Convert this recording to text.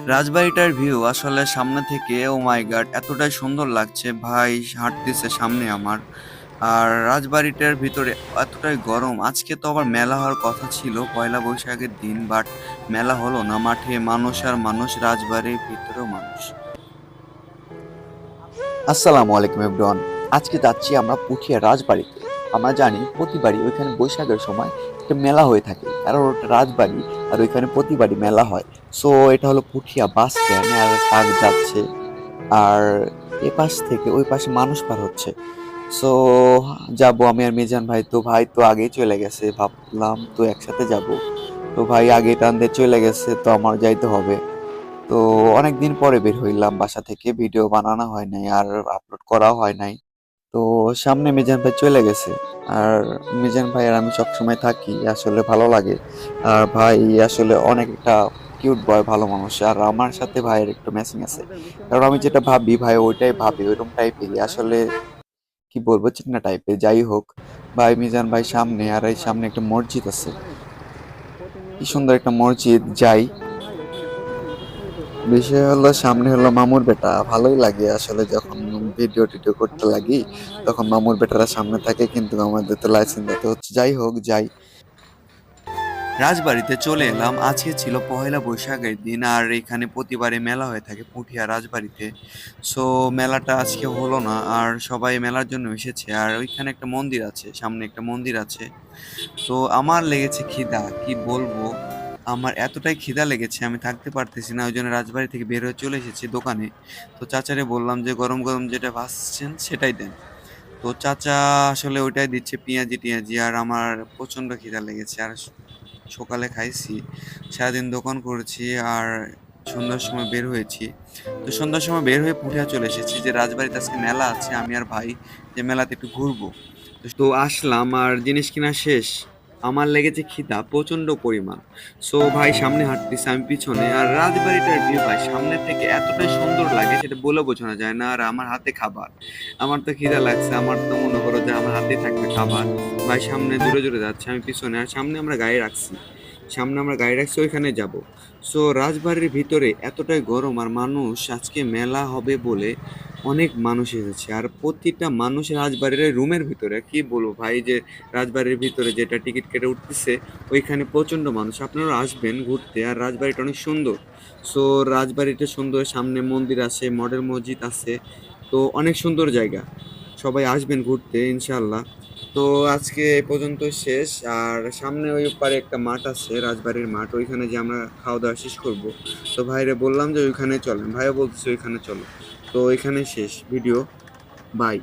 রাজবাড়িটার view আসলে সামনে থেকে ও মাই গড এতটাই সুন্দর লাগছে ভাই। হাঁটতেছে সামনে আমার। আর রাজবাড়িটার ভিতরে এতটাই গরম। আজকে তো আবার মেলা হওয়ার কথা ছিল পয়লা বৈশাখের দিন, বাট মেলা হলো না। মাঠে মানুষ আর মানুষ, রাজবাড়ির ভিতরেও মানুষ। আসসালামু আলাইকুম এভরিওয়ান। আজকে যাচ্ছি আমরা পুঠিয়া রাজবাড়িতে। আমরা জানি প্রতিবারই ওইখানে বৈশাখের সময় একটা মেলা হয়ে থাকে, কারণ ওটা রাজবাড়ি আর ওইখানে প্রতিবারই মেলা হয়। সো এটা হলো পুঠিয়া বাস স্ট্যান্ড, আর ট্রাক যাচ্ছে, আর এ পাশ থেকে ওই পাশে মানুষ পার হচ্ছে। সো যাবো আমি আর মিজান ভাই। তো ভাই তো আগেই চলে গেছে, ভাবলাম তো একসাথে যাব। তো ভাই আগে টান দিয়ে চলে গেছে, তো আমার যাইতে হবে। তো অনেকদিন পরে বের হইলাম বাসা থেকে, ভিডিও বানানো হয় নাই আর আপলোড করাও হয় নাই। তো সামনে মিজান ভাই চলে গেছে। আর মিজান ভাই আর আমি সবসময় থাকি, আসলে ভালো লাগে। আর ভাই আসলে অনেক একটা কিউট বয়, ভালো মানুষ। আর আমার সাথে ভাইয়ের একটু ম্যাচিং আছে, কারণ আমি যেটা ভাবি ভাই ওইটাই ভাবি, ওইরকম টাইপেরই আসলে। কি বলবো, চিকনা টাইপের। যাই হোক, ভাই মিজান ভাই সামনে, আর এই সামনে একটা মসজিদ আছে, কি সুন্দর একটা মসজিদ। যাই, বিষয় হলো সামনে হলো মামুর বেটা। ভালোই লাগে আসলে যখন ভিডিও টিডিও করতে লাগি, তখন মামুর বেটারা সামনে থাকে, কিন্তু আমাদের তো লাইসেন্স দিতে হচ্ছে। যাই হোক, যাই। রাজবাড়িতে চলে এলাম। আজকে ছিল পহেলা বৈশাখের দিন, আর এখানে প্রতিবারে মেলা হয়ে থাকে পুঠিয়া রাজবাড়িতে। সো মেলাটা আজকে হলো না, আর সবাই মেলার জন্য এসেছে। আর ওইখানে একটা মন্দির আছে, সামনে একটা মন্দির আছে। তো আমার লেগেছে খিদা, কি বলবো। আমার এতটাই খিদা লেগেছে, আমি থাকতে পারতেছি না। ওই জন্য রাজবাড়ি থেকে বের হয়ে চলে এসেছি দোকানে। তো চাচারে বললাম যে গরম গরম যেটা ভাসছেন সেটাই দেন। তো চাচা আসলে ওইটাই দিচ্ছে, পেঁয়াজি টিয়াজি। আর আমার প্রচন্ড খিদা লেগেছে। আর সকালে খাইছি, সারাদিন দোকান করেছি, আর সন্ধ্যার সময় বের হয়েছি। তো সন্ধ্যার সময় বের হয়ে পুঠিয়া চলে এসেছি যে রাজবাড়িতে আজকে মেলা আছে, আমি আর ভাই যে মেলাতে একটু ঘুরবো। তো আসলাম, আর জিনিস কিনা শেষ। আমার লেগেছে খিদা প্রচন্ড পরিমাণ। সো ভাই সামনে হাঁটতেছে, আমি পিছনে। আর রাজবাড়িটার ভিউ ভাই সামনে থেকে এতটাই সুন্দর লাগে, সেটা বলে বোঝানো যায় না। আর আমার হাতে খাবার, আমার তো খিদা লাগছে, আমার তো মনে করো যে আমার হাতে থাকবে খাবার। ভাই সামনে জোরে জোরে যাচ্ছে, আমি পিছনে। আর সামনে আমরা গাড়ি রাখছি, ওইখানে যাব। সো রাজবাড়ির ভিতরে এতটাই গরম আর মানুষ। আজকে মেলা হবে বলে অনেক মানুষ এসেছে, আর প্রতিটা মানুষ রাজবাড়ির রুমের ভিতরে। কি বলবো ভাই, যে রাজবাড়ির ভিতরে যেটা টিকিট কেটে উঠতেছে, ওইখানে প্রচন্ড মানুষ। আপনারা আসবেন ঘুরতে, আর রাজবাড়িটা অনেক সুন্দর। সো রাজবাড়িটা সুন্দর, সামনে মন্দির আছে, মডেল মসজিদ আছে। তো অনেক সুন্দর জায়গা, সবাই আসবেন ঘুরতে ইনশাল্লাহ। তো আজকে এ পর্যন্ত শেষ। আর সামনে ওই পারে একটা মাঠ আছে, রাজবাড়ির মাঠ, ওইখানে যে আমরা খাওয়া দাওয়া শেষ করব। তো ভাইরে বললাম যে ওইখানে চলেন, ভাইও বলতেছে ওইখানে চলো। তো এখানে শেষ ভিডিও। বাই।